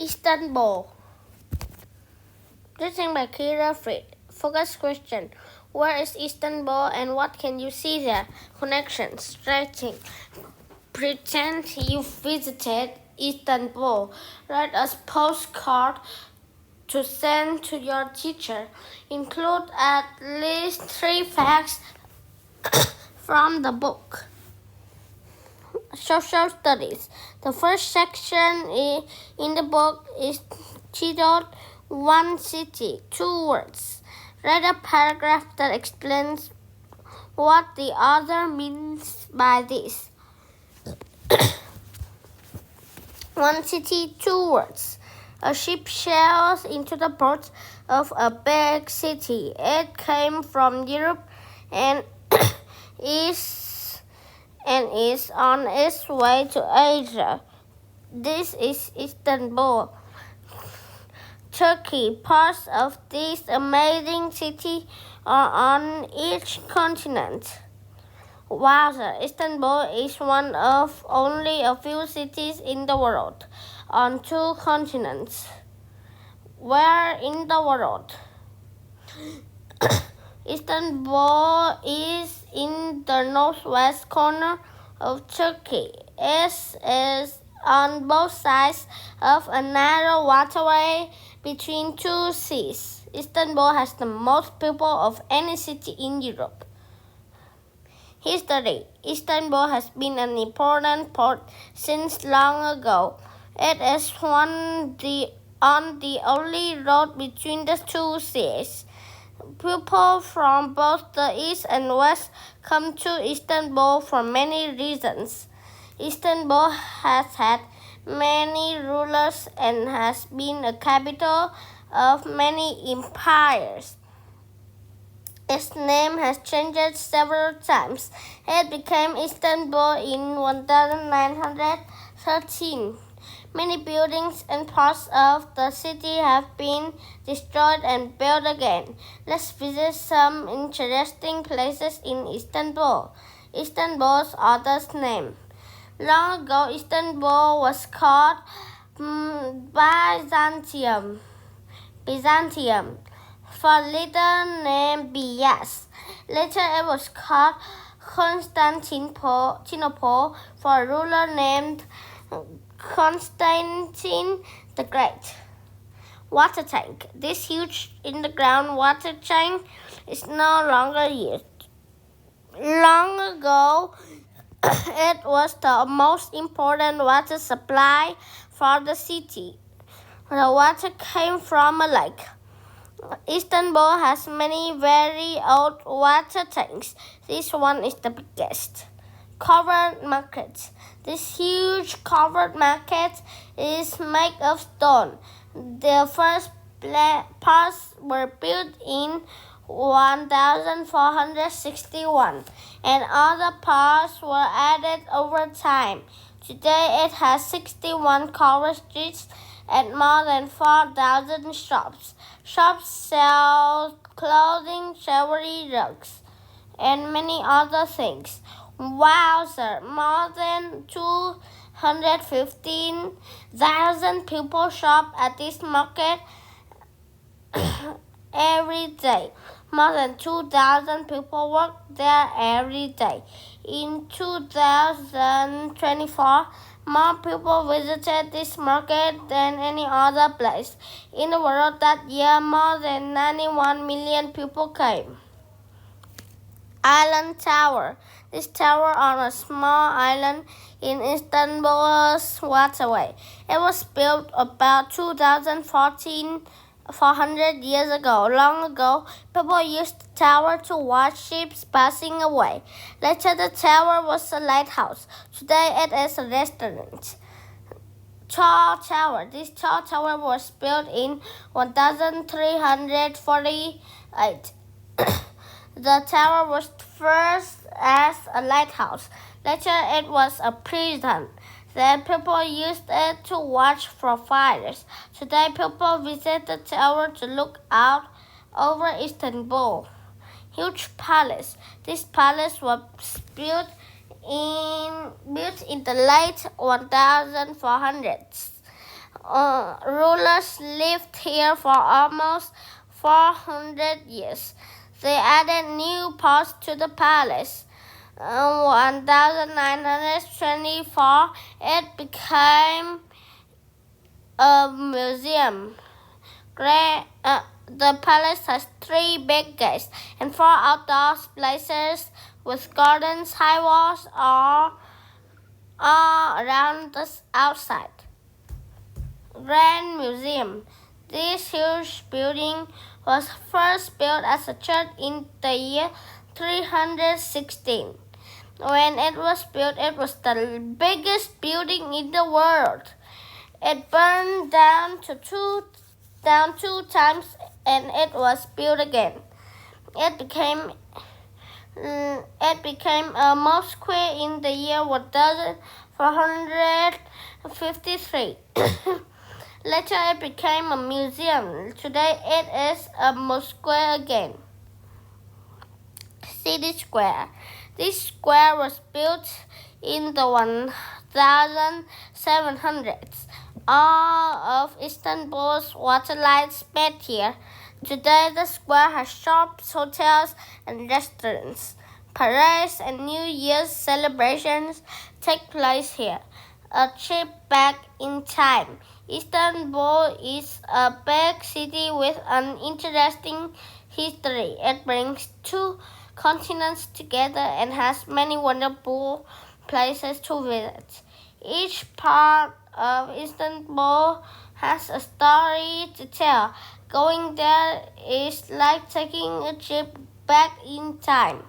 Istanbul. Written by Kira Fried. Focus question. Where is Istanbul and what can you see there? Connection. Stretching. Pretend you visited Istanbul. Write a postcard to send to your teacher. Include at least 3 facts from the book. Social studies. The first section in the book is titled One City, 2 words. Write a paragraph that explains what the author means by this. One city, 2 words. A ship sails into the port of a big city. It came from Europe and is on its way to Asia. This is Istanbul, Turkey. Parts of this amazing city are on each continent. Wowzer, Istanbul is one of only a few cities in the world on 2 continents. Where in the world? Istanbul is in the northwest corner of Turkey. It is on both sides of a narrow waterway between 2 seas. Istanbul has the most people of any city in Europe. History. Istanbul has been an important port since long ago. It is on the only road between the 2 seas. People from both the east and west come to Istanbul for many reasons. Istanbul has had many rulers and has been a capital of many empires. Its name has changed several times. It became Istanbul in 1913. Many buildings and parts of the city have been destroyed and built again. Let's visit some interesting places in Istanbul. Istanbul's author's name. Long ago, Istanbul was called Byzantium, for leader named Bias. Later, it was called Constantinople for a ruler named Constantine the Great. Water tank. This huge underground water tank is no longer used. Long ago, it was the most important water supply for the city. The water came from a lake. Istanbul has many very old water tanks. This one is the biggest. Covered market. This huge covered market is made of stone. The first parts were built in 1461, and other parts were added over time. Today it has 61 covered streets and more than 4,000 shops. Shops sell clothing, jewelry, rugs, and many other things. Wowzer, more than 215,000 people shop at this market every day. More than 2,000 people work there every day. In 2024, more people visited this market than any other place in the world that year. More than 91 million people came. Island Tower. This tower on a small island in Istanbul's waterway. It was built about 400 years ago. Long ago, people used the tower to watch ships passing away. Later, the tower was a lighthouse. Today, it is a restaurant. Tall Tower. This tall tower was built in 1348. The tower was first as a lighthouse. Later, it was a prison. Then people used it to watch for fires. Today, people visit the tower to look out over Istanbul. Huge palace. This palace was built in the late 1400s. rulers lived here for almost 400 years. They added new parts to the palace. 1924, it became a museum. The palace has 3 big gates and 4 outdoor places with gardens, high walls all around the outside. Grand Museum. This huge building was first built as a church in the year 316. When it was built, it was the biggest building in the world. It burned down two times and it was built again. It became a mosque in the year 1453. Later it became a museum. Today it is a mosque again. City Square. This square was built in the 1700s. All of Istanbul's waterlights met here. Today the square has shops, hotels, and restaurants. Parades and New Year's celebrations take place here. A trip back in time. Istanbul is a big city with an interesting history. It brings 2 continents together and has many wonderful places to visit. Each part of Istanbul has a story to tell. Going there is like taking a trip back in time.